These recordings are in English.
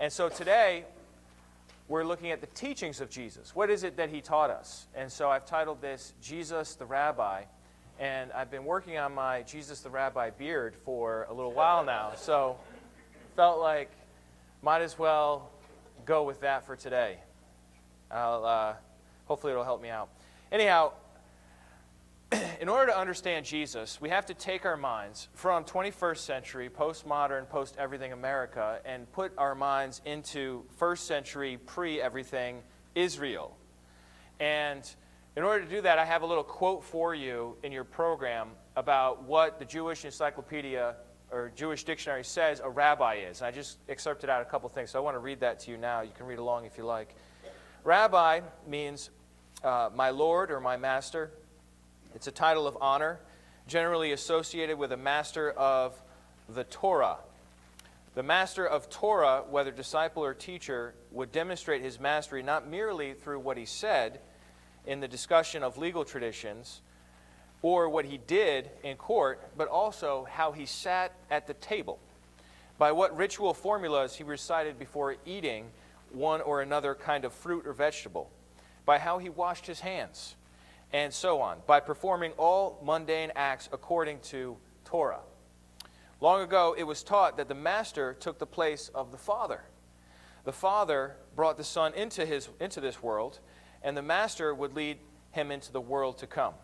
And so today, we're looking at the teachings of Jesus. What is it that he taught us? And so I've titled this, Jesus the Rabbi. And I've been working on my Jesus the Rabbi beard for a little while now. So felt like might as well go with that for today. Hopefully it'll help me out. Anyhow, in order to understand Jesus, we have to take our minds from 21st century, postmodern, post-everything America, and put our minds into first century, pre-everything Israel. And in order to do that, I have a little quote for you in your program about what the Jewish Encyclopedia or Jewish Dictionary says a rabbi is. And I just excerpted out a couple things, so I want to read that to you now. You can read along if you like. Rabbi means my Lord or my master. It's a title of honor, generally associated with a master of the Torah. The master of Torah, whether disciple or teacher, would demonstrate his mastery not merely through what he said in the discussion of legal traditions or what he did in court, but also how he sat at the table, by what ritual formulas he recited before eating one or another kind of fruit or vegetable, by how he washed his hands, and so on, by performing all mundane acts according to Torah. Long ago, it was taught that the master took the place of the father. The father brought the son into this world, and the master would lead him into the world to come.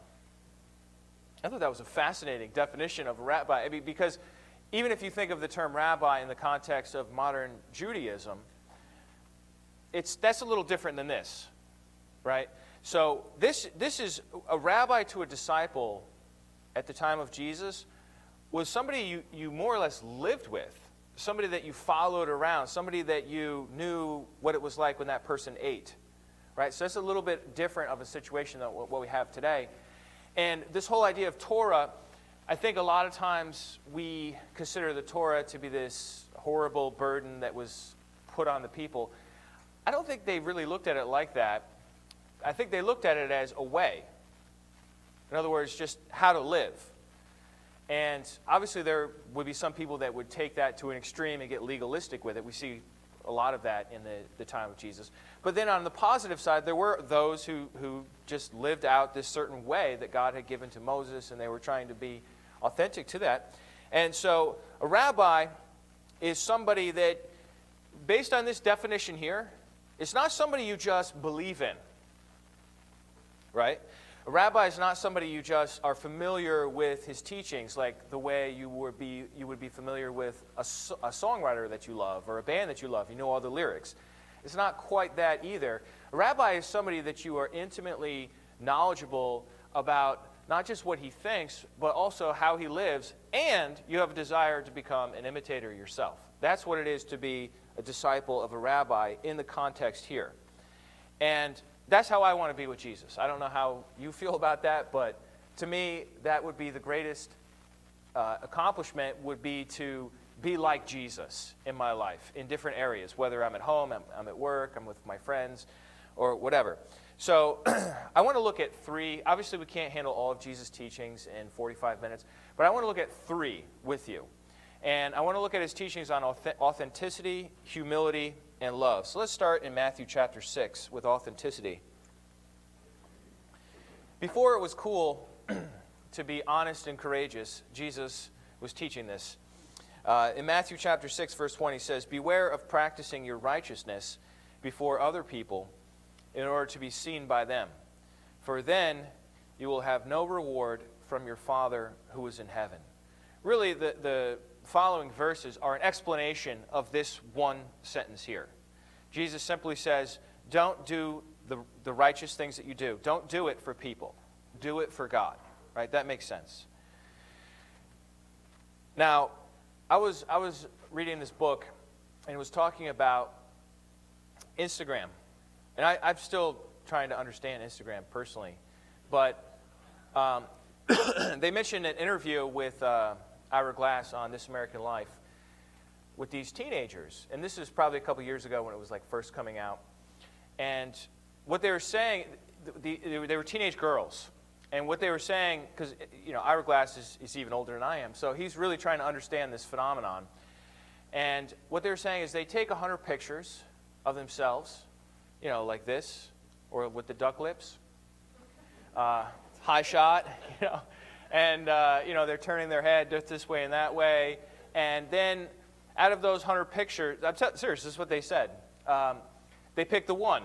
I thought that was a fascinating definition of rabbi. I mean, because even if you think of the term rabbi in the context of modern Judaism, that's a little different than this, right? So this is a rabbi to a disciple at the time of Jesus was somebody you more or less lived with, somebody that you followed around, somebody that you knew what it was like when that person ate, right? So that's a little bit different of a situation than what we have today. And this whole idea of Torah, I think a lot of times we consider the Torah to be this horrible burden that was put on the people. I don't think they really looked at it like that. I think they looked at it as a way. In other words, just how to live. And obviously there would be some people that would take that to an extreme and get legalistic with it. We see a lot of that in the time of Jesus. But then on the positive side, there were those who just lived out this certain way that God had given to Moses, and they were trying to be authentic to that. And so a rabbi is somebody that, based on this definition here, it's not somebody you just believe in, right? A rabbi is not somebody you just are familiar with his teachings, like the way you would be familiar with a songwriter that you love or a band that you love. You know all the lyrics. It's not quite that either. A rabbi is somebody that you are intimately knowledgeable about not just what he thinks, but also how he lives, and you have a desire to become an imitator yourself. That's what it is to be a disciple of a rabbi in the context here. And that's how I want to be with Jesus. I don't know how you feel about that, but to me, that would be the greatest accomplishment, would be to be like Jesus in my life in different areas, whether I'm at home, I'm at work, I'm with my friends, or whatever. So I want to look at three. Obviously, we can't handle all of Jesus' teachings in 45 minutes, but I want to look at three with you. And I want to look at his teachings on authenticity, humility, and love. So let's start in Matthew chapter 6 with authenticity. Before it was cool to be honest and courageous, Jesus was teaching this. In Matthew chapter 6, verse 20, he says, "Beware of practicing your righteousness before other people in order to be seen by them. For then you will have no reward from your Father who is in heaven." Really, the following verses are an explanation of this one sentence here. Jesus simply says, don't do the righteous things that you do. Don't do it for people. Do it for God. Right? That makes sense. Now, I was reading this book, and it was talking about Instagram. And I'm still trying to understand Instagram personally. But they mentioned an interview with Ira Glass on This American Life with these teenagers. And this is probably a couple years ago when it was like first coming out. And what they were saying, they were teenage girls. And what they were saying, because Ira Glass is even older than I am, so he's really trying to understand this phenomenon. And what they're saying is they take 100 pictures of themselves, like this, or with the duck lips, high shot, and, they're turning their head this way and that way. And then out of those 100 pictures, I'm serious, this is what they said. They pick the one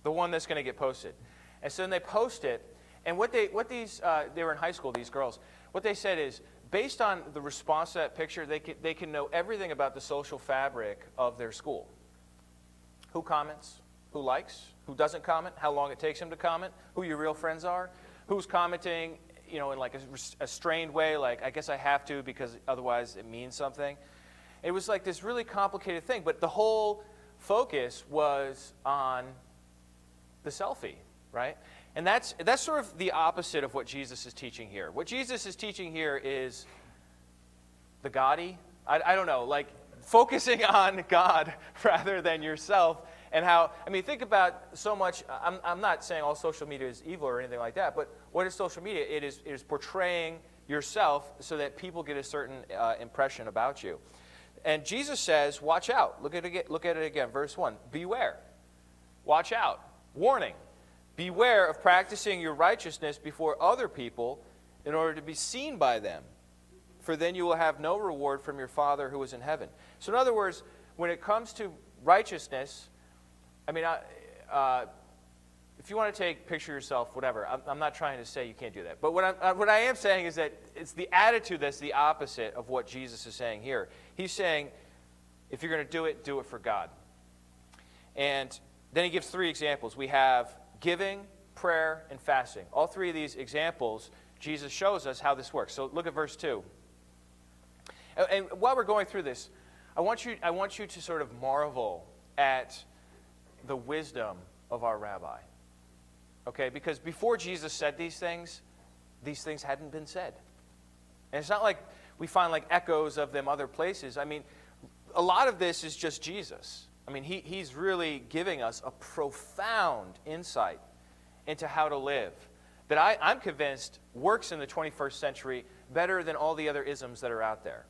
that's going to get posted. And so then they post it. And they were in high school, these girls. What they said is, based on the response to that picture, they can know everything about the social fabric of their school. Who comments, who likes, who doesn't comment, how long it takes them to comment, who your real friends are, who's commenting, in like a strained way, like, I guess I have to because otherwise it means something. It was like this really complicated thing, but the whole focus was on the selfie, right? And that's sort of the opposite of what Jesus is teaching here. What Jesus is teaching here is the Goddie. I don't know, like focusing on God rather than yourself. And how, think about so much, I'm not saying all social media is evil or anything like that, but what is social media? It is portraying yourself so that people get a certain impression about you. And Jesus says, watch out. Look at it again, verse 1. Beware. Watch out. Warning. Beware of practicing your righteousness before other people in order to be seen by them, for then you will have no reward from your Father who is in heaven. So in other words, when it comes to righteousness, if you want to take picture of yourself, whatever, I'm not trying to say you can't do that. But what I am saying is that it's the attitude that's the opposite of what Jesus is saying here. He's saying, if you're going to do it for God. And then he gives 3 examples. We have giving, prayer, and fasting. All 3 of these examples, Jesus shows us how this works. So look at verse 2. And while we're going through this, I want you to sort of marvel at the wisdom of our rabbi. Okay, because before Jesus said these things hadn't been said. And it's not like we find like echoes of them other places. A lot of this is just Jesus. He's really giving us a profound insight into how to live that I'm convinced works in the 21st century better than all the other isms that are out there.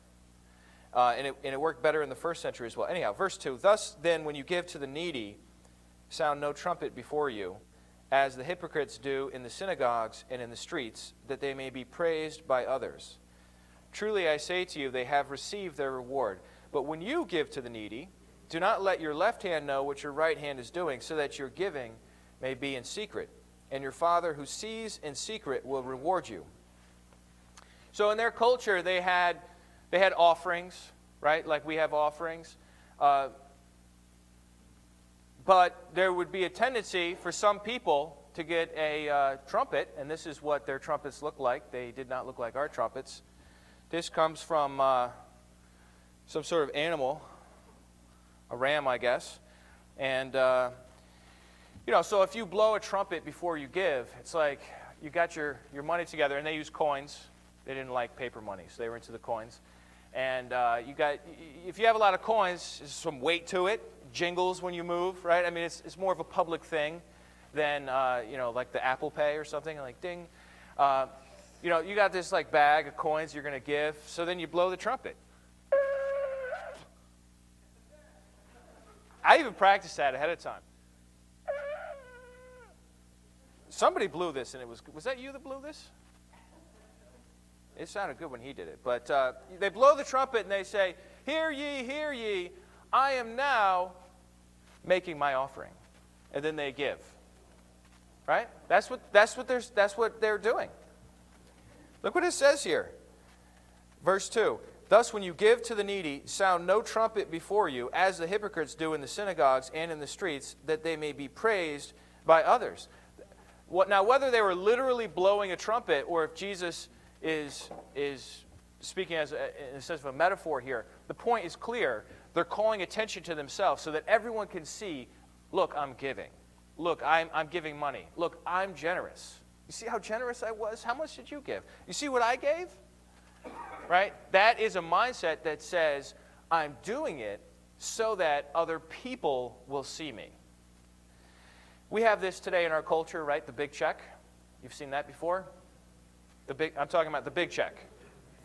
And it worked better in the first century as well. Anyhow, verse 2, thus then when you give to the needy, sound no trumpet before you, as the hypocrites do in the synagogues and in the streets, that they may be praised by others. Truly I say to you, they have received their reward. But when you give to the needy, do not let your left hand know what your right hand is doing, so that your giving may be in secret. And your Father who sees in secret will reward you. So in their culture, they had offerings, right? Like we have offerings. But there would be a tendency for some people to get a trumpet, and this is what their trumpets look like. They did not look like our trumpets. This comes from some sort of animal, a ram, I guess. And, so if you blow a trumpet before you give, it's like you got your money together, and they use coins. They didn't like paper money, so they were into the coins. And if you have a lot of coins, there's some weight to it. Jingles when you move, right? It's more of a public thing than, like the Apple Pay or something, like ding. You got this like bag of coins you're going to give, so then you blow the trumpet. I even practiced that ahead of time. Somebody blew this, and was that you that blew this? It sounded good when he did it. But they blow the trumpet, and they say, hear ye, I am now making my offering. And then they give. Right? That's what they're doing. Look what it says here. Verse 2. Thus when you give to the needy, sound no trumpet before you, as the hypocrites do in the synagogues and in the streets, that they may be praised by others. Now, whether they were literally blowing a trumpet, or if Jesus is speaking in a sense of a metaphor here, the point is clear. They're calling attention to themselves so that everyone can see, look, I'm giving. Look, I'm giving money. Look, I'm generous. You see how generous I was? How much did you give? You see what I gave? Right? That is a mindset that says, I'm doing it so that other people will see me. We have this today in our culture, right? The big check. You've seen that before? I'm talking about the big check.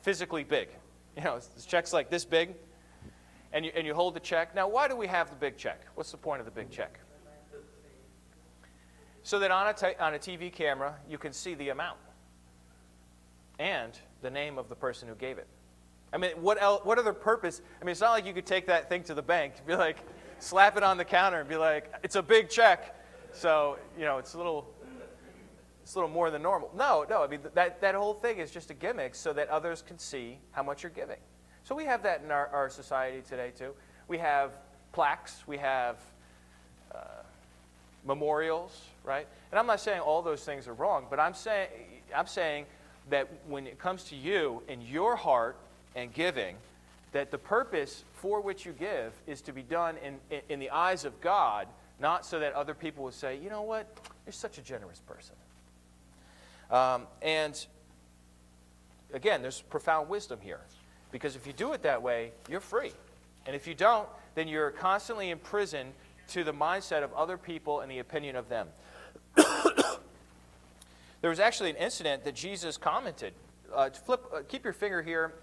Physically big. This check's like this big. and you hold the check. Now, why do we have the big check? What's the point of the big check? So that on a TV camera, you can see the amount and the name of the person who gave it. I mean, what other purpose? I mean, it's not like you could take that thing to the bank, be like, slap it on the counter and be like, it's a big check. So, it's a little more than normal. No, I mean, that whole thing is just a gimmick so that others can see how much you're giving. So we have that in our society today, too. We have plaques. We have memorials, right? And I'm not saying all those things are wrong, but I'm saying that when it comes to you and your heart and giving, that the purpose for which you give is to be done in the eyes of God, not so that other people will say, you know what, you're such a generous person. And again, there's profound wisdom here. Because if you do it that way, you're free. And if you don't, then you're constantly imprisoned to the mindset of other people and the opinion of them. There was actually an incident that Jesus commented. Keep your finger here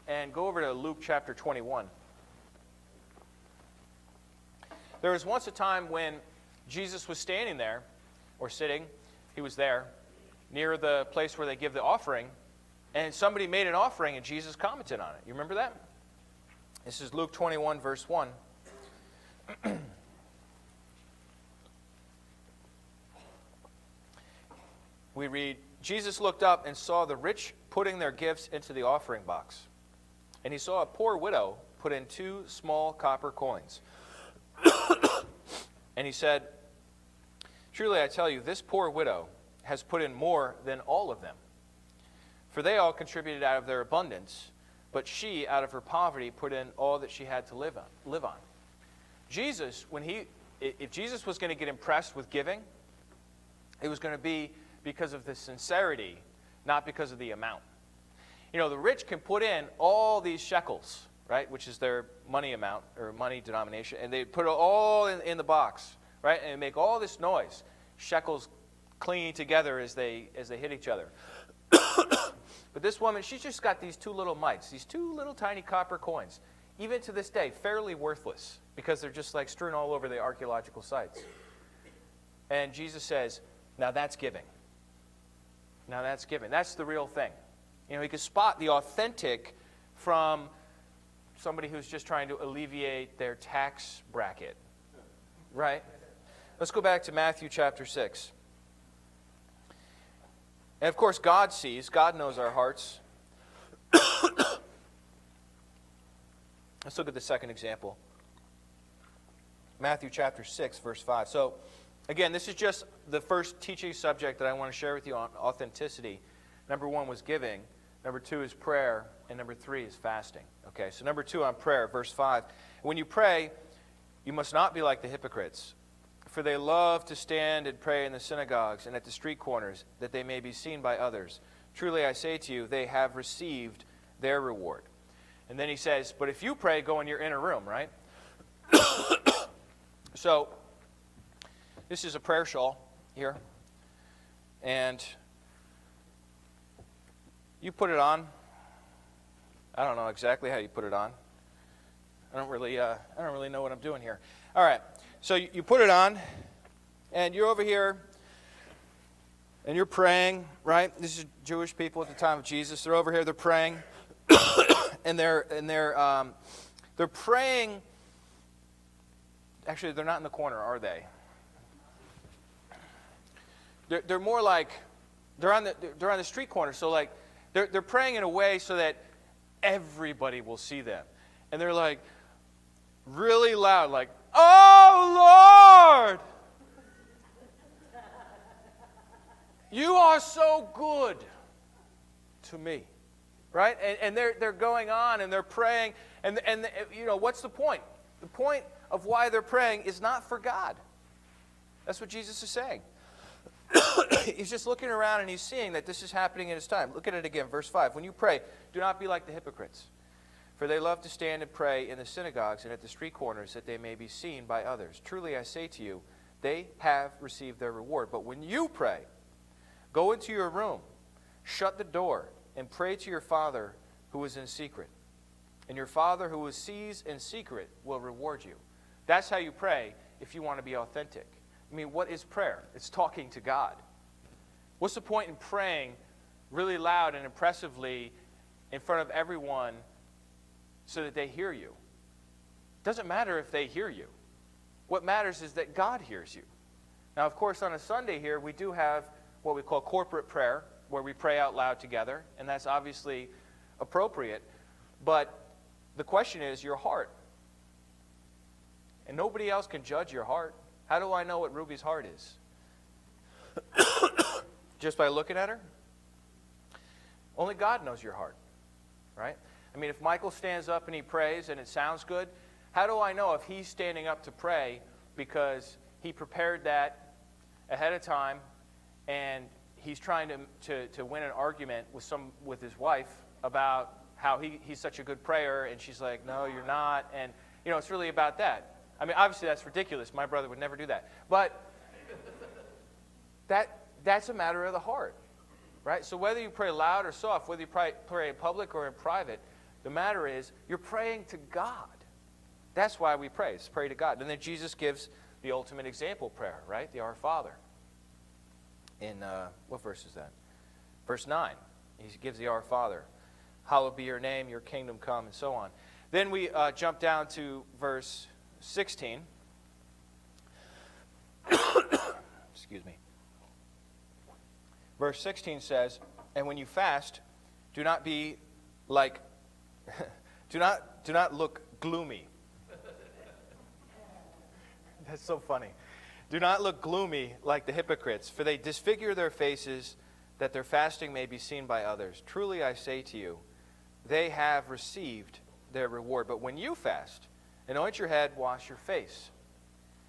and go over to Luke chapter 21. There was once a time when Jesus was standing there, or sitting, he was there, near the place where they give the offering, and somebody made an offering and Jesus commented on it. You remember that? This is Luke 21, verse 1. We read, Jesus looked up and saw the rich putting their gifts into the offering box. And he saw a poor widow put in 2 small copper coins. And he said, truly I tell you, this poor widow has put in more than all of them. For they all contributed out of their abundance, but she, out of her poverty, put in all that she had to live on. Jesus, if Jesus was going to get impressed with giving, it was going to be because of the sincerity, not because of the amount. The rich can put in all these shekels, right, which is their money amount or money denomination, and they put it all in the box, right, and make all this noise, shekels clinging together as they hit each other. But this woman, she's just got these 2 little mites, these 2 little tiny copper coins, even to this day, fairly worthless, because they're just like strewn all over the archaeological sites. And Jesus says, now that's giving. Now that's giving. That's the real thing. He can spot the authentic from somebody who's just trying to alleviate their tax bracket. Right? Let's go back to Matthew chapter 6. And of course, God sees. God knows our hearts. Let's look at the second example. Matthew chapter 6, verse 5. So, again, this is just the first teaching subject that I want to share with you on authenticity. Number 1 was giving. Number 2 is prayer. And number 3 is fasting. Okay, so number 2 on prayer, verse 5. When you pray, you must not be like the hypocrites, for they love to stand and pray in the synagogues and at the street corners, that they may be seen by others. Truly I say to you, they have received their reward. And then he says, but if you pray, go in your inner room, right? So, this is a prayer shawl here. And you put it on. I don't know exactly how you put it on. I don't really know what I'm doing here. All right. So you put it on, and you're over here, and you're praying, right? This is Jewish people at the time of Jesus. They're over here. They're praying, and they're praying. Actually, they're not in the corner, are they? They're more like they're on the street corner. So like they're praying in a way so that everybody will see them, and they're like really loud, like, "Oh Lord, you are so good to me," right? And they're going on and they're praying, and what's the point? The point of why they're praying is not for God. That's what Jesus is saying. He's just looking around and he's seeing that this is happening in his time. Look at it again, verse 5. When you pray, do not be like the hypocrites, for they love to stand and pray in the synagogues and at the street corners, that they may be seen by others. Truly I say to you, they have received their reward. But when you pray, go into your room, shut the door, and pray to your Father who is in secret. and your Father who sees in secret will reward you. That's how you pray if you want to be authentic. I mean, what is prayer? It's talking to God. What's the point in praying really loud and impressively in front of everyone so that they hear you? It doesn't matter if they hear you. What matters is that God hears you. Now, of course, on a Sunday here, we do have what we call corporate prayer, where we pray out loud together, and that's obviously appropriate. But the question is your heart. And nobody else can judge your heart. How do I know what Ruby's heart is? Just by looking at her? Only God knows your heart, right? I mean, if Michael stands up and he prays and it sounds good, how do I know if he's standing up to pray because he prepared that ahead of time and he's trying to win an argument with his wife about how he's such a good prayer, and she's like, no, you're not, and it's really about that. I mean, obviously that's ridiculous. My brother would never do that. But that's a matter of the heart, right? So whether you pray loud or soft, whether you pray in public or in private, the matter is you're praying to God. That's why we pray. It's pray to God. And then Jesus gives the ultimate example prayer, right? The Our Father. In, what verse is that? Verse 9. He gives the Our Father. Hallowed be your name, your kingdom come, and so on. Then we jump down to verse 16. Excuse me. Verse 16 says, and when you fast, do not be like, do not look gloomy. That's so funny. Do not look gloomy like the hypocrites, for they disfigure their faces, that their fasting may be seen by others. Truly I say to you, they have received their reward. But when you fast, anoint your head, wash your face,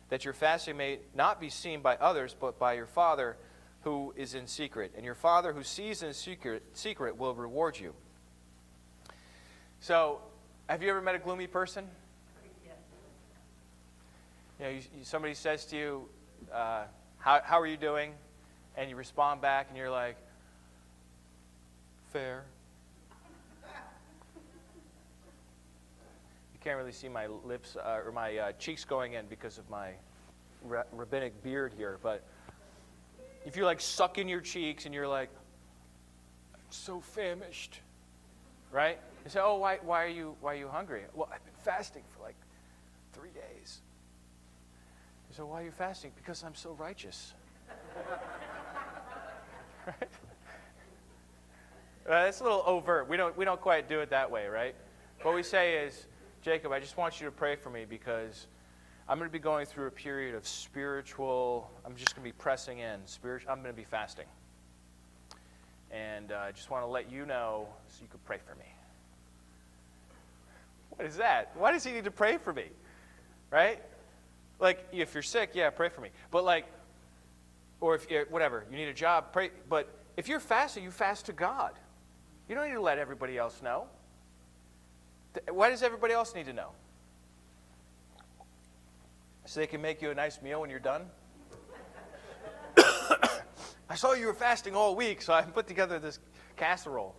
that your fasting may not be seen by others, but by your Father who is in secret. And your Father who sees in secret will reward you. So, have you ever met a gloomy person? Somebody says to you, how are you doing? And you respond back and you're like, fair. You can't really see my lips or my cheeks going in because of my rabbinic beard here. But if you suck in your cheeks and you're like, I'm so famished, right? You say, oh, why are you hungry? Well, I've been fasting for 3 days. So why are you fasting? Because I'm so righteous. Right? That's a little overt. We don't quite do it that way, right? What we say is, Jacob, I just want you to pray for me because I'm going to be going through a period of I'm just going to be pressing in. I'm going to be fasting. And I just want to let you know so you could pray for me. What is that? Why does he need to pray for me? Right? If you're sick, yeah, pray for me. But or if you're, whatever, you need a job, pray. But if you're fasting, you fast to God. You don't need to let everybody else know. Why does everybody else need to know? So they can make you a nice meal when you're done? I saw you were fasting all week, so I put together this casserole.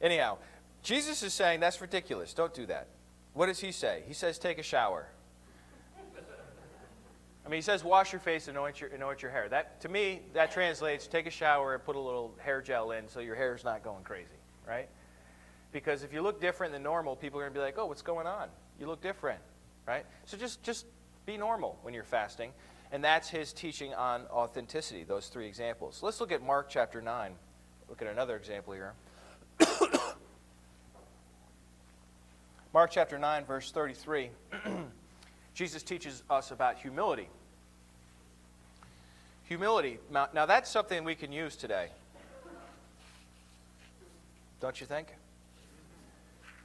Anyhow, Jesus is saying that's ridiculous. Don't do that. What does he say? He says take a shower. I mean, he says wash your face and anoint your hair. That, to me, that translates take a shower and put a little hair gel in so your hair's not going crazy, right? Because if you look different than normal, people are going to be like, oh, what's going on? You look different, right? So just be normal when you're fasting. And that's his teaching on authenticity, those three examples. Let's look at Mark chapter 9. Look at another example here. Mark chapter 9, verse 33. Jesus teaches us about humility. Humility. Now that's something we can use today. Don't you think?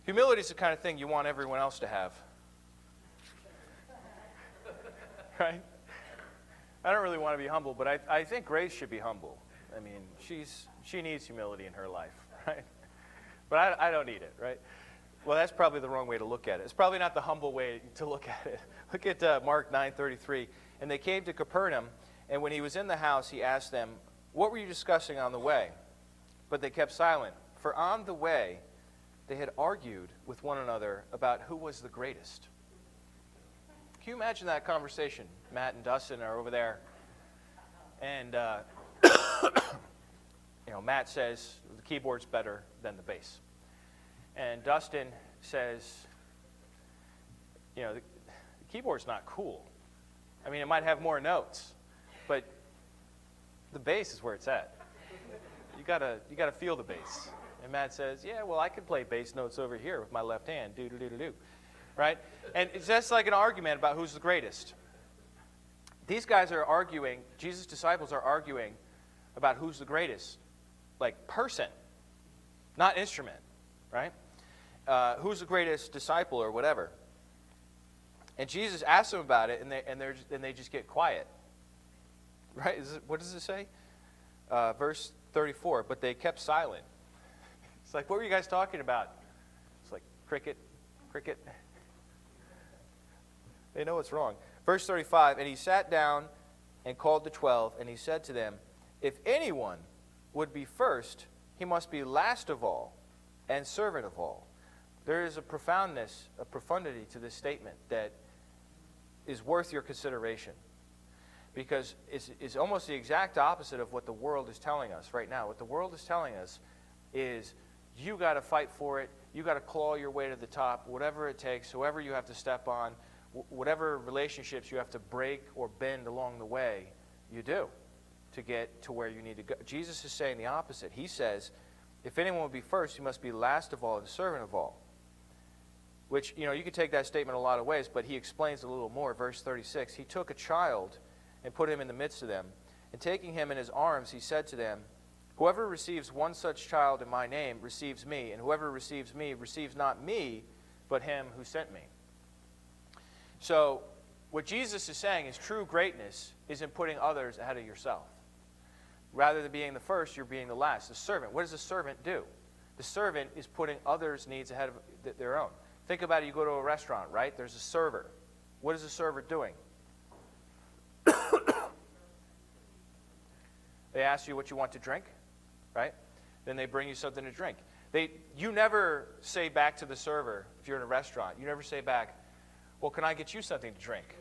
Humility is the kind of thing you want everyone else to have. Right? I don't really want to be humble, but I think Grace should be humble. I mean, she needs humility in her life, right? But I don't need it, right? Well, that's probably the wrong way to look at it. It's probably not the humble way to look at it. Look at Mark 9:33. And they came to Capernaum, and when he was in the house, he asked them, what were you discussing on the way? But they kept silent. For on the way, they had argued with one another about who was the greatest. Can you imagine that conversation? Matt and Dustin are over there, and Matt says the keyboard's better than the bass, and Dustin says, the keyboard's not cool. I mean, it might have more notes, but the bass is where it's at. You gotta feel the bass. And Matt says, yeah, well, I can play bass notes over here with my left hand, do-do-do-do-do, right? And it's just like an argument about who's the greatest. These guys are arguing, Jesus' disciples are arguing about who's the greatest, like person, not instrument, right? Who's the greatest disciple or whatever. And Jesus asks them about it, and they just get quiet, right? What does it say? Verse 34, but they kept silent. It's like, what were you guys talking about? It's like, cricket. They know what's wrong. Verse 35, and he sat down and called the 12, and he said to them, if anyone would be first, he must be last of all and servant of all. There is a profoundness, a profundity to this statement that is worth your consideration, because it's almost the exact opposite of what the world is telling us right now. What the world is telling us is you got to fight for it. You got to claw your way to the top, whatever it takes, whoever you have to step on, whatever relationships you have to break or bend along the way, you do to get to where you need to go. Jesus is saying the opposite. He says, if anyone will be first, he must be last of all and servant of all. Which, you could take that statement a lot of ways, but he explains a little more. Verse 36, he took a child and put him in the midst of them. And taking him in his arms, he said to them, whoever receives one such child in my name receives me, and whoever receives me receives not me, but him who sent me. So, what Jesus is saying is true greatness is in putting others ahead of yourself. Rather than being the first, you're being the last. The servant, what does the servant do? The servant is putting others' needs ahead of their own. Think about it, you go to a restaurant, right? There's a server. What is the server doing? They ask you what you want to drink, right? Then they bring you something to drink. You never say back to the server, if you're in a restaurant, you never say back, well, can I get you something to drink?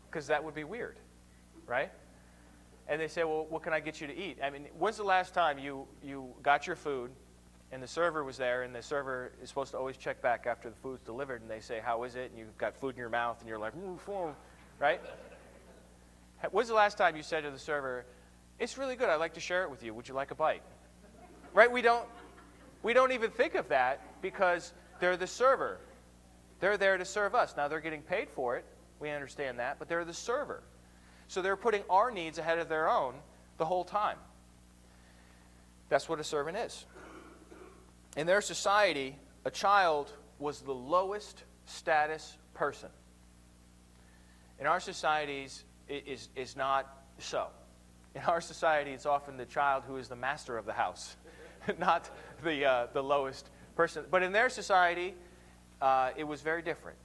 Because that would be weird, right? And they say, well, what can I get you to eat? I mean, when's the last time you got your food and the server was there, and the server is supposed to always check back after the food's delivered, and they say, how is it? And you've got food in your mouth, and you're like, right? When's the last time you said to the server, it's really good, I'd like to share it with you. Would you like a bite? Right? We don't even think of that because they're the server. They're there to serve us. Now, they're getting paid for it. We understand that. But they're the server. So they're putting our needs ahead of their own the whole time. That's what a servant is. In their society, a child was the lowest status person. In our societies, it is not so. In our society, it's often the child who is the master of the house, not the lowest person. But in their society, it was very different.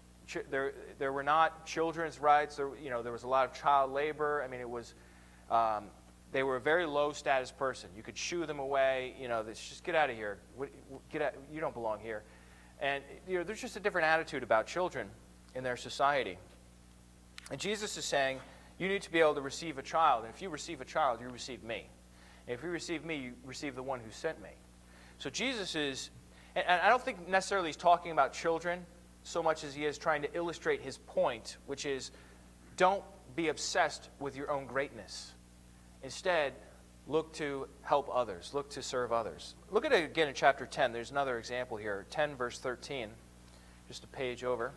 There were not children's rights. There was a lot of child labor. I mean, it was they were a very low status person. You could shoo them away. Just get out of here. Get out. You don't belong here. And there's just a different attitude about children in their society. And Jesus is saying, you need to be able to receive a child. And if you receive a child, you receive me. And if you receive me, you receive the one who sent me. So Jesus is, and I don't think necessarily he's talking about children so much as he is trying to illustrate his point, which is don't be obsessed with your own greatness. Instead, look to help others. Look to serve others. Look at it again in chapter 10. There's another example here. 10 verse 13. Just a page over.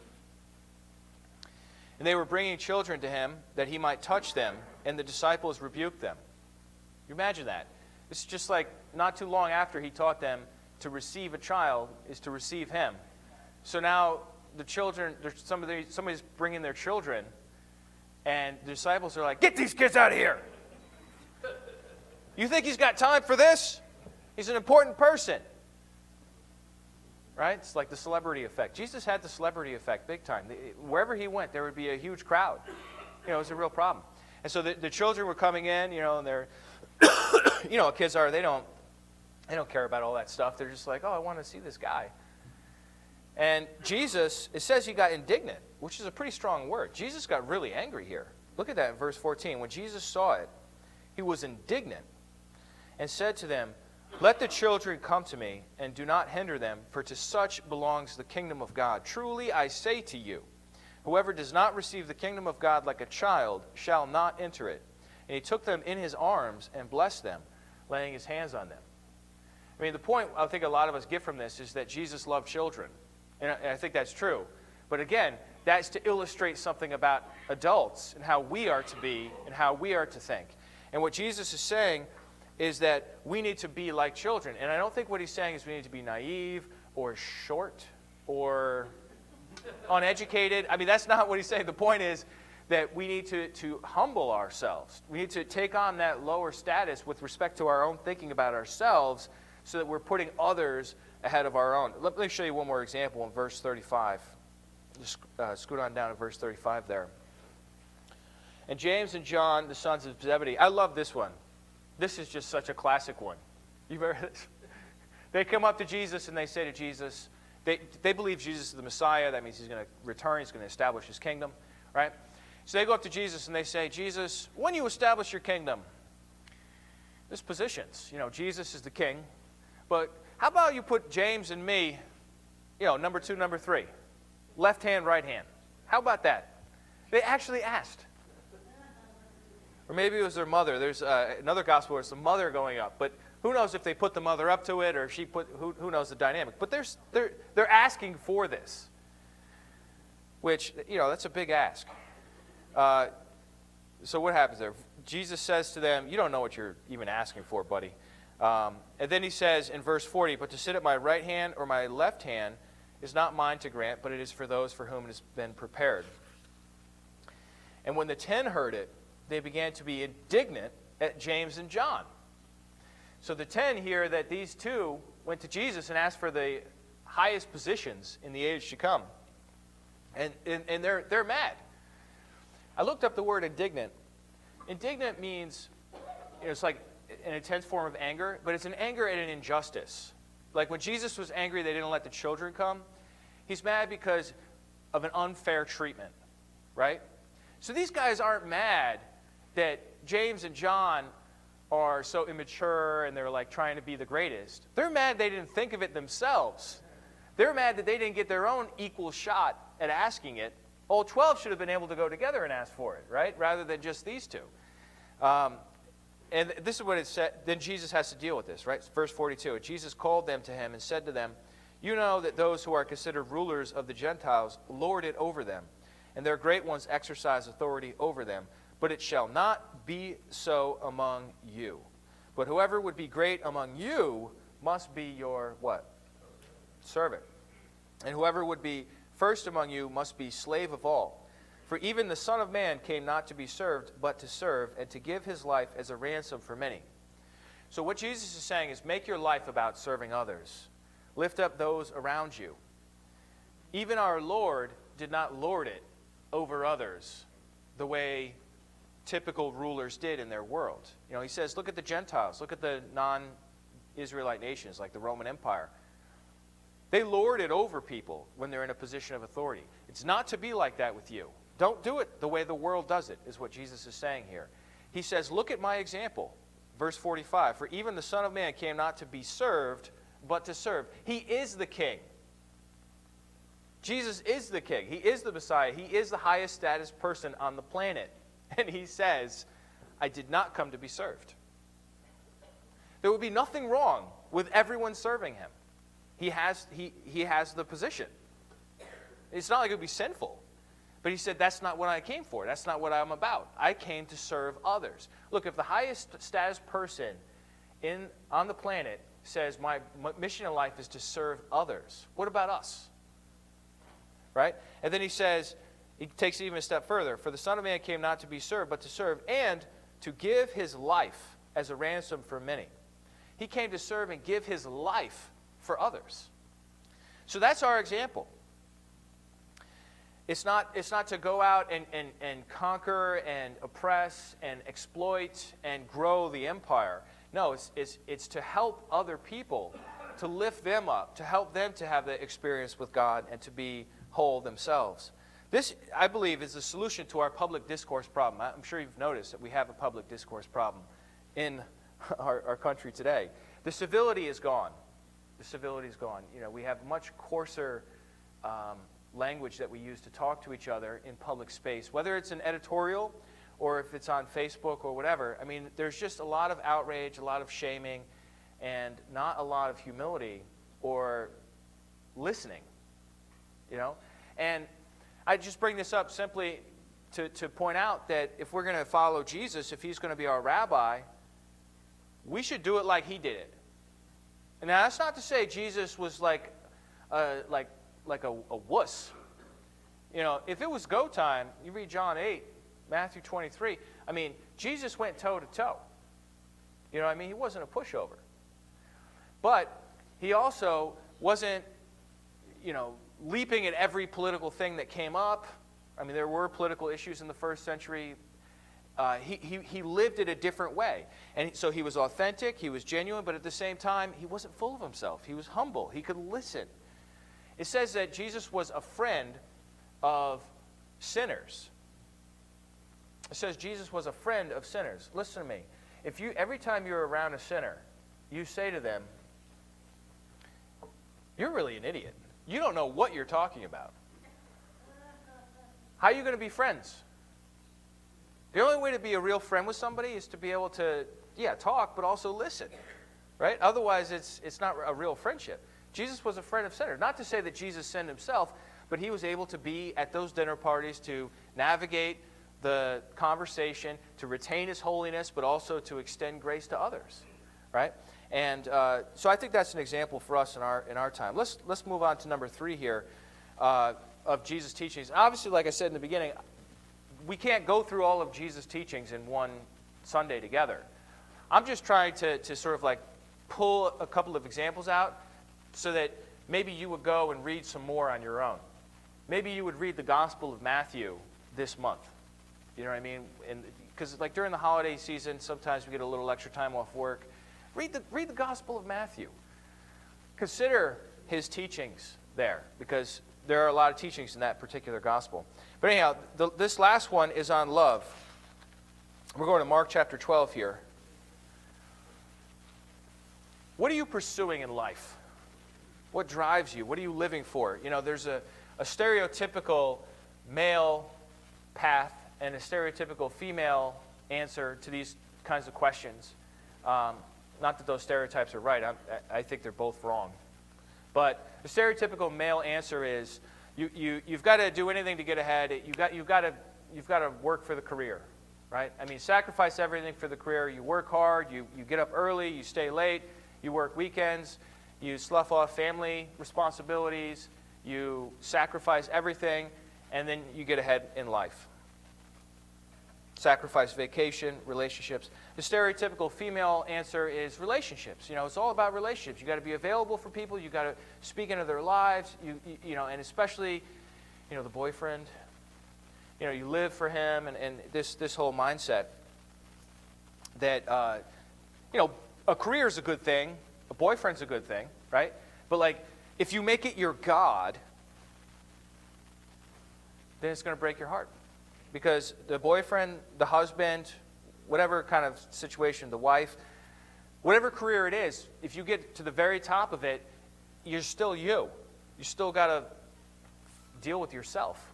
And they were bringing children to him that he might touch them, and the disciples rebuked them. You imagine that. It's just like not too long after he taught them to receive a child is to receive him. So now the children, somebody's bringing their children, and the disciples are like, get these kids out of here. You think he's got time for this? He's an important person. Right? It's like the celebrity effect. Jesus had the celebrity effect big time. Wherever he went, there would be a huge crowd. It was a real problem. And so the children were coming in, and they're, kids are, they don't They don't care about all that stuff. They're just like, oh, I want to see this guy. And Jesus, it says he got indignant, which is a pretty strong word. Jesus got really angry here. Look at that in verse 14. When Jesus saw it, he was indignant and said to them, let the children come to me, and do not hinder them, for to such belongs the kingdom of God. Truly I say to you, whoever does not receive the kingdom of God like a child shall not enter it. And he took them in his arms and blessed them, laying his hands on them. I mean, the point I think a lot of us get from this is that Jesus loved children. And I think that's true. But again, that's to illustrate something about adults and how we are to be and how we are to think. And what Jesus is saying is that we need to be like children. And I don't think what he's saying is we need to be naive or short or uneducated. I mean, that's not what he's saying. The point is that we need to humble ourselves. We need to take on that lower status with respect to our own thinking about ourselves so that we're putting others ahead of our own. Let me show you one more example in verse 35. Just scoot on down to verse 35 there. And James and John, the sons of Zebedee. I love this one. This is just such a classic one. You've heard this? They come up to Jesus and they say to Jesus, they believe Jesus is the Messiah. That means he's going to return. He's going to establish his kingdom, right? So they go up to Jesus and they say, Jesus, when you establish your kingdom, there's positions. You know, Jesus is the king. But how about you put James and me, number 2, number 3, left hand, right hand? How about that? They actually asked. Or maybe it was their mother. There's another gospel where it's the mother going up. But who knows if they put the mother up to it or if she put, who knows the dynamic. But they're asking for this, which, that's a big ask. So what happens there? Jesus says to them, you don't know what you're even asking for, buddy. And then he says in verse 40, but to sit at my right hand or my left hand is not mine to grant, but it is for those for whom it has been prepared. And when the 10 heard it, they began to be indignant at James and John. So the 10 hear that these two went to Jesus and asked for the highest positions in the age to come. And they're mad. I looked up the word indignant. Indignant means, it's like an intense form of anger, but it's an anger at an injustice. Like when Jesus was angry they didn't let the children come, he's mad because of an unfair treatment, right? So these guys aren't mad that James and John are so immature and they're like trying to be the greatest. They're mad they didn't think of it themselves. They're mad that they didn't get their own equal shot at asking it. All 12 should have been able to go together and ask for it, right? Rather than just these two. And this is what it said. Then Jesus has to deal with this, right? Verse 42. And Jesus called them to him and said to them, you know that those who are considered rulers of the Gentiles lord it over them, and their great ones exercise authority over them. But it shall not be so among you. But whoever would be great among you must be your what? Servant. And whoever would be first among you must be slave of all. For even the Son of Man came not to be served, but to serve, and to give his life as a ransom for many. So what Jesus is saying is make your life about serving others. Lift up those around you. Even our Lord did not lord it over others the way typical rulers did in their world. He says, look at the Gentiles. Look at the non-Israelite nations like the Roman Empire. They lord it over people when they're in a position of authority. It's not to be like that with you. Don't do it the way the world does it, is what Jesus is saying here. He says, look at my example. Verse 45, for even the Son of Man came not to be served, but to serve. He is the king. Jesus is the king. He is the Messiah. He is the highest status person on the planet. And he says, I did not come to be served. There would be nothing wrong with everyone serving him. He has the position. It's not like it would be sinful. But he said, that's not what I came for. That's not what I'm about. I came to serve others. Look, if the highest status person on the planet says, my mission in life is to serve others, what about us? Right? And then he says, he takes it even a step further. For the Son of Man came not to be served, but to serve, and to give his life as a ransom for many. He came to serve and give his life for others. So that's our example. It's not to go out and conquer and oppress and exploit and grow the empire. No, it's to help other people, to lift them up, to help them to have the experience with God and to be whole themselves. This, I believe, is the solution to our public discourse problem. I'm sure you've noticed that we have a public discourse problem in our country today. The civility is gone. The civility is gone. We have much coarser language that we use to talk to each other in public space, whether it's an editorial or if it's on Facebook or whatever. I mean, there's just a lot of outrage, a lot of shaming, and not a lot of humility or listening, And I just bring this up simply to point out that if we're going to follow Jesus, if he's going to be our rabbi, we should do it like he did it. And now that's not to say Jesus was like a wuss. If it was go time, you read John 8, Matthew 23, I mean, Jesus went toe to toe. He wasn't a pushover. But he also wasn't, leaping at every political thing that came up. I mean, there were political issues in the first century. He lived it a different way. And so he was authentic, he was genuine, but at the same time, he wasn't full of himself. He was humble. He could listen. It says that Jesus was a friend of sinners. It says Jesus was a friend of sinners. Listen to me. Every time you're around a sinner, you say to them, "You're really an idiot. You don't know what you're talking about. How are you going to be friends?" The only way to be a real friend with somebody is to be able to, talk, but also listen, right? Otherwise, it's not a real friendship. Jesus was a friend of sinners. Not to say that Jesus sinned himself, but he was able to be at those dinner parties to navigate the conversation, to retain his holiness, but also to extend grace to others, right? And so I think that's an example for us in our time. Let's move on to number 3 here of Jesus' teachings. Obviously, like I said in the beginning, we can't go through all of Jesus' teachings in one Sunday together. I'm just trying to sort of like pull a couple of examples out so that maybe you would go and read some more on your own. Maybe you would read the Gospel of Matthew this month. You know what I mean? Because like during the holiday season, sometimes we get a little extra time off work. Read the Gospel of Matthew. Consider his teachings there, because there are a lot of teachings in that particular gospel. But anyhow, this last one is on love. We're going to Mark chapter 12 here. What are you pursuing in life? What drives you? What are you living for? There's a stereotypical male path and a stereotypical female answer to these kinds of questions. Not that those stereotypes are right. I think they're both wrong. But the stereotypical male answer is you've got to do anything to get ahead. You've got to work for the career, right? I mean, sacrifice everything for the career. You work hard. You get up early. You stay late. You work weekends. You slough off family responsibilities. You sacrifice everything, and then you get ahead in life. Sacrifice vacation, relationships. The stereotypical female answer is relationships. It's all about relationships. You got to be available for people. You got to speak into their lives. And especially, the boyfriend. You live for him, and this whole mindset that a career is a good thing, a boyfriend's a good thing, right? But like, if you make it your God, then it's going to break your heart. Because the boyfriend, the husband, whatever kind of situation, the wife, whatever career it is, if you get to the very top of it, you're still you. You still got to deal with yourself,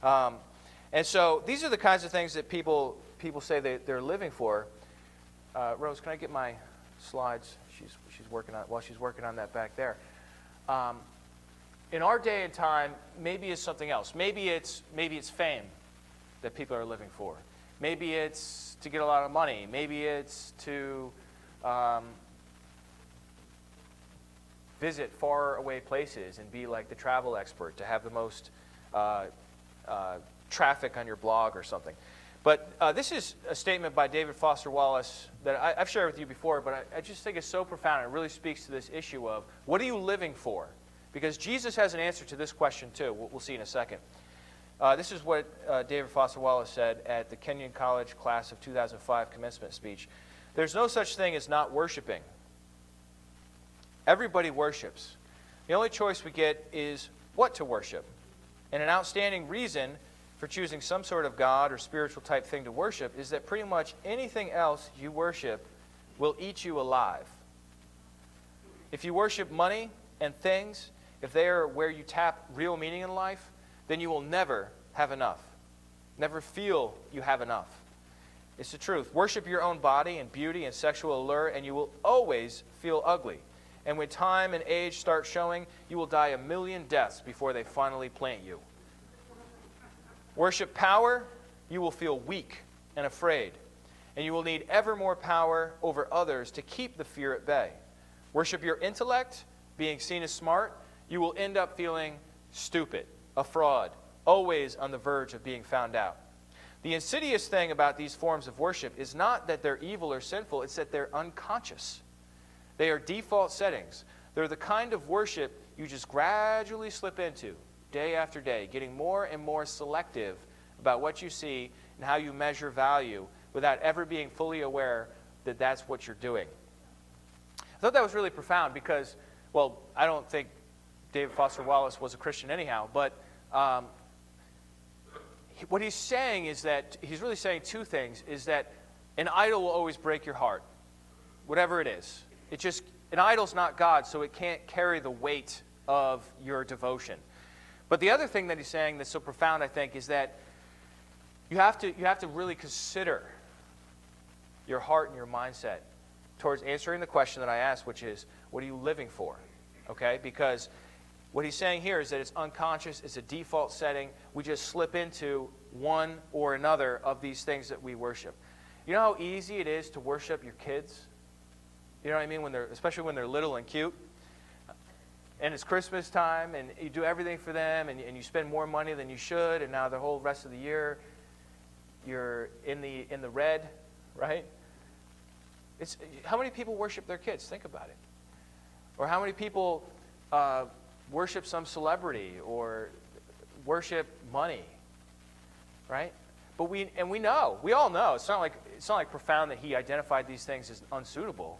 And so these are the kinds of things that people say they're living for. Rose, can I get my slides? She's working on that back there. In our day and time, maybe it's something else. Maybe it's fame that people are living for. Maybe it's to get a lot of money. Maybe it's to visit far away places and be like the travel expert, to have the most traffic on your blog or something. But this is a statement by David Foster Wallace that I've shared with you before, but I just think it's so profound. It really speaks to this issue of what are you living for? Because Jesus has an answer to this question too. We'll see in a second. This is what David Foster Wallace said at the Kenyon College class of 2005 commencement speech. There's no such thing as not worshiping. Everybody worships. The only choice we get is what to worship. And an outstanding reason for choosing some sort of God or spiritual type thing to worship is that pretty much anything else you worship will eat you alive. If you worship money and things, if they are where you tap real meaning in life, then you will never have enough. Never feel you have enough. It's the truth. Worship your own body and beauty and sexual allure, and you will always feel ugly. And when time and age start showing, you will die a million deaths before they finally plant you. Worship power, you will feel weak and afraid. And you will need ever more power over others to keep the fear at bay. Worship your intellect, being seen as smart, you will end up feeling stupid, a fraud, always on the verge of being found out. The insidious thing about these forms of worship is not that they're evil or sinful, it's that they're unconscious. They are default settings. They're the kind of worship you just gradually slip into day after day, getting more and more selective about what you see and how you measure value without ever being fully aware that that's what you're doing. I thought that was really profound because, well, I don't think David Foster Wallace was a Christian anyhow, but what he's saying is that, he's really saying two things, is that an idol will always break your heart, whatever it is. An idol's not God, so it can't carry the weight of your devotion. But the other thing that he's saying that's so profound, I think, is that you have to really consider your heart and your mindset towards answering the question that I asked, which is, what are you living for? Okay? Because what he's saying here is that it's unconscious, it's a default setting. We just slip into one or another of these things that we worship. You know how easy it is to worship your kids? You know what I mean? Especially when they're little and cute. And it's Christmas time, and you do everything for them, and you spend more money than you should, and now the whole rest of the year you're in the red, right? How many people worship their kids? Think about it. Or how many people worship some celebrity or worship money, right? But we all know. It's not like profound that he identified these things as unsuitable.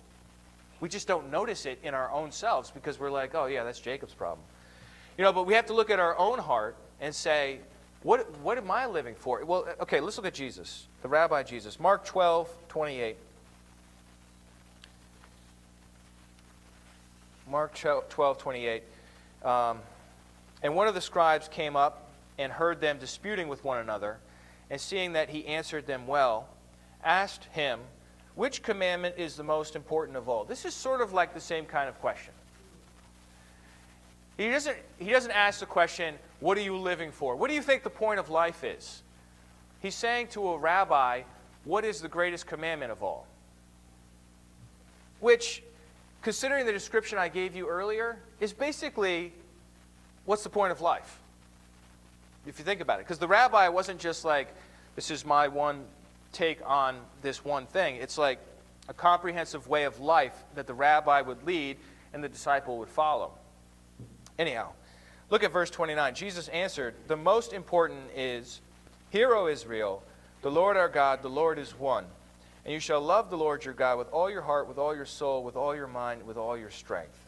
We just don't notice it in our own selves because we're like, oh yeah, that's Jacob's problem. But we have to look at our own heart and say, what am I living for? Well, okay, let's look at Jesus, the Rabbi Jesus. Mark 12:28. Mark 12:28. And one of the scribes came up and heard them disputing with one another, and seeing that he answered them well, asked him, which commandment is the most important of all? This is sort of like the same kind of question. He doesn't ask the question, what are you living for? What do you think the point of life is? He's saying to a rabbi, what is the greatest commandment of all? Which, considering the description I gave you earlier, is basically, what's the point of life? If you think about it. Because the rabbi wasn't just like, this is my one take on this one thing. It's like a comprehensive way of life that the rabbi would lead and the disciple would follow. Anyhow, look at verse 29. Jesus answered, the most important is, hear, O Israel, the Lord our God, the Lord is one. And you shall love the Lord your God with all your heart, with all your soul, with all your mind, with all your strength.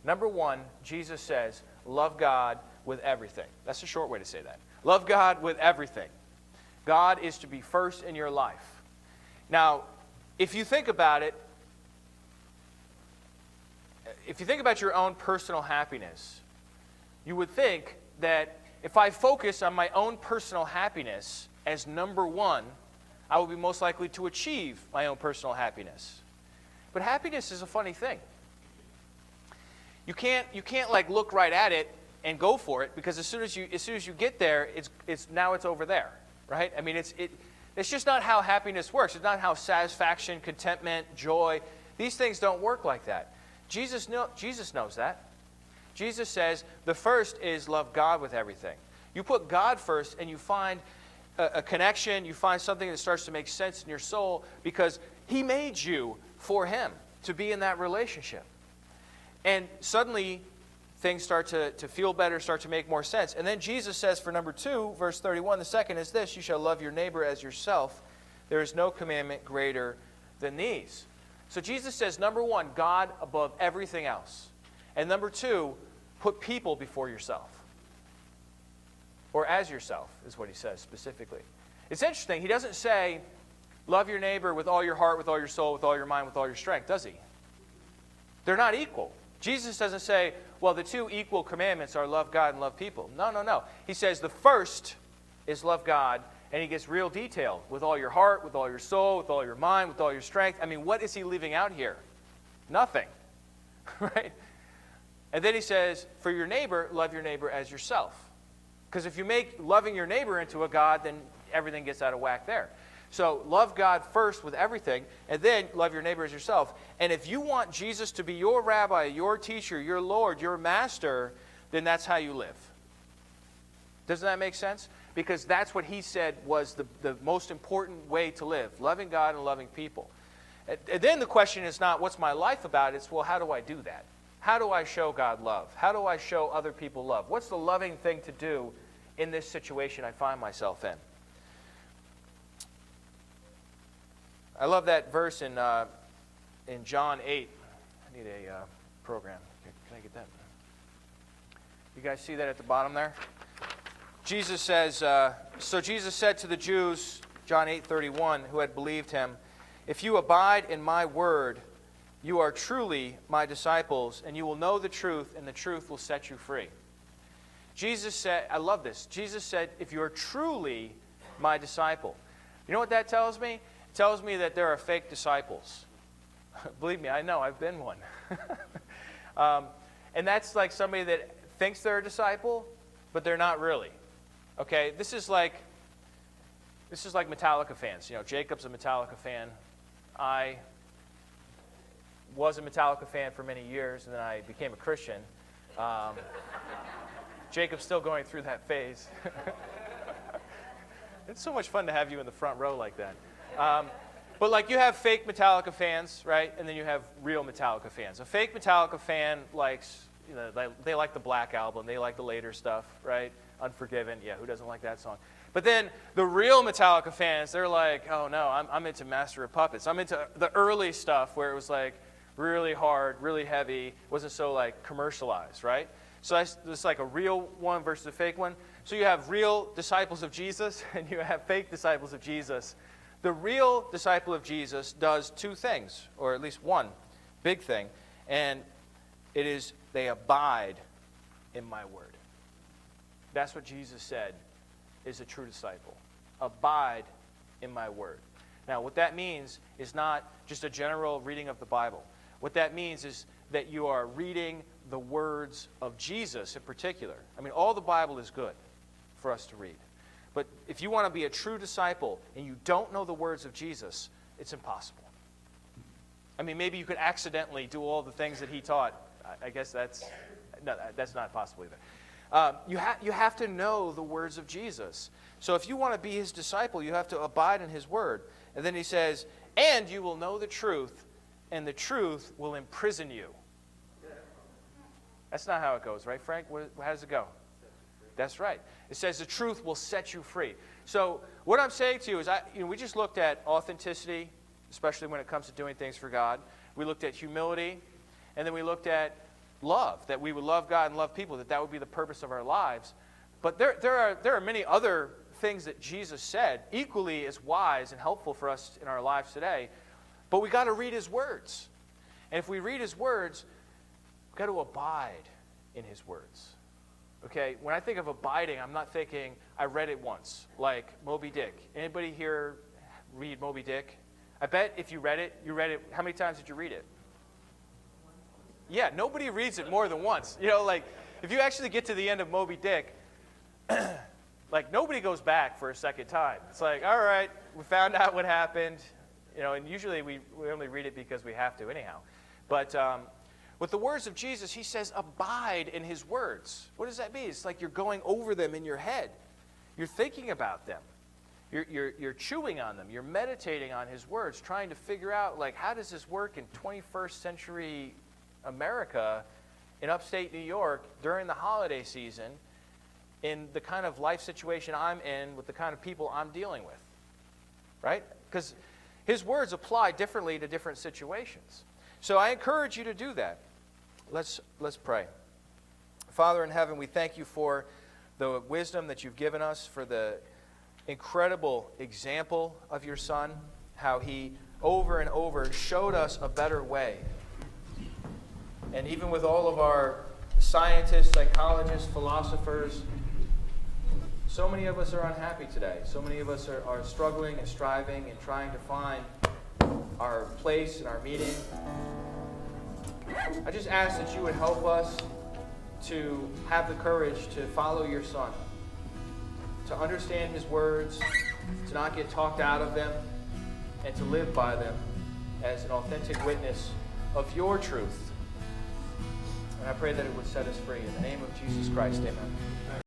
Number one, Jesus says, love God with everything. That's a short way to say that. Love God with everything. God is to be first in your life. Now, if you think about it, if you think about your own personal happiness, you would think that if I focus on my own personal happiness as number one, I will be most likely to achieve my own personal happiness. But happiness is a funny thing. You can't like look right at it and go for it, because as soon as you get there, it's over there, right? I mean, it's just not how happiness works. It's not how satisfaction, contentment, joy, these things don't work like that. Jesus knows that. Jesus says the first is love God with everything. You put God first and you find a connection, you find something that starts to make sense in your soul because He made you for Him to be in that relationship. And suddenly things start to feel better, start to make more sense. And then Jesus says for number 2, verse 31, the second is this, you shall love your neighbor as yourself. There is no commandment greater than these. So Jesus says, number one, God above everything else. And number two, put people before yourself. Or as yourself, is what he says specifically. It's interesting. He doesn't say, love your neighbor with all your heart, with all your soul, with all your mind, with all your strength, does he? They're not equal. Jesus doesn't say, well, the two equal commandments are love God and love people. No, no, no. He says the first is love God, and he gets real detail. With all your heart, with all your soul, with all your mind, with all your strength. I mean, what is he leaving out here? Nothing. Right? And then he says, for your neighbor, love your neighbor as yourself. Because if you make loving your neighbor into a God, then everything gets out of whack there. So love God first with everything, and then love your neighbor as yourself. And if you want Jesus to be your rabbi, your teacher, your Lord, your master, then that's how you live. Doesn't that make sense? Because that's what he said was the most important way to live, loving God and loving people. And then the question is not, what's my life about? It's, well, how do I do that? How do I show God love? How do I show other people love? What's the loving thing to do in this situation I find myself in? I love that verse in John 8. I need a program. Can I get that? You guys see that at the bottom there? Jesus says, so Jesus said to the Jews, John 8:31, who had believed him, if you abide in my word, you are truly my disciples, and you will know the truth, and the truth will set you free. Jesus said, I love this. Jesus said, if you are truly my disciple. You know what that tells me? It tells me that there are fake disciples. Believe me, I know. I've been one. And that's like somebody that thinks they're a disciple, but they're not really. Okay? This is like Metallica fans. You know, Jacob's a Metallica fan. I was a Metallica fan for many years, and then I became a Christian. Jacob's still going through that phase. It's so much fun to have you in the front row like that. But like you have fake Metallica fans, right? And then you have real Metallica fans. A fake Metallica fan likes, you know, they like the Black Album. They like the later stuff, right? Unforgiven. Yeah, who doesn't like that song? But then the real Metallica fans, they're like, oh no, I'm into Master of Puppets. I'm into the early stuff where it was like really hard, really heavy, wasn't so like commercialized, right? So it's like a real one versus a fake one. So you have real disciples of Jesus and you have fake disciples of Jesus. The real disciple of Jesus does two things, or at least one big thing, and it is they abide in my word. That's what Jesus said is a true disciple. Abide in my word. Now, what that means is not just a general reading of the Bible. What that means is that you are reading the words of Jesus in particular. I mean, all the Bible is good for us to read. But if you want to be a true disciple and you don't know the words of Jesus, it's impossible. I mean, maybe you could accidentally do all the things that he taught. I guess that's not possible either. You have to know the words of Jesus. So if you want to be his disciple, you have to abide in his word. And then he says, and you will know the truth, and the truth will imprison you. That's not how it goes, right, Frank? How does it go? That's right. It says the truth will set you free. So what I'm saying to you is, we just looked at authenticity, especially when it comes to doing things for God. We looked at humility, and then we looked at love, that we would love God and love people, that would be the purpose of our lives. But there are many other things that Jesus said, equally as wise and helpful for us in our lives today. But we got to read his words. And if we read his words, we've got to abide in his words. Okay, when I think of abiding, I'm not thinking I read it once, like Moby Dick. Anybody here read Moby Dick? I bet if you read it, how many times did you read it? Yeah, nobody reads it more than once. You know, like, if you actually get to the end of Moby Dick, like, nobody goes back for a second time. It's like, all right, we found out what happened. You know, and usually we only read it because we have to anyhow. But with the words of Jesus, he says, abide in his words. What does that mean? It's like you're going over them in your head. You're thinking about them. You're chewing on them. You're meditating on his words, trying to figure out, like, how does this work in 21st century America, in upstate New York, during the holiday season, in the kind of life situation I'm in, with the kind of people I'm dealing with, right? because his words apply differently to different situations. So I encourage you to do that. Let's pray. Father in heaven, we thank you for the wisdom that you've given us, for the incredible example of your Son, how he over and over showed us a better way. And even with all of our scientists, psychologists, philosophers, so many of us are unhappy today. So many of us are struggling and striving and trying to find our place and our meaning. I just ask that you would help us to have the courage to follow your Son, to understand his words, to not get talked out of them, and to live by them as an authentic witness of your truth. And I pray that it would set us free. In the name of Jesus Christ, amen.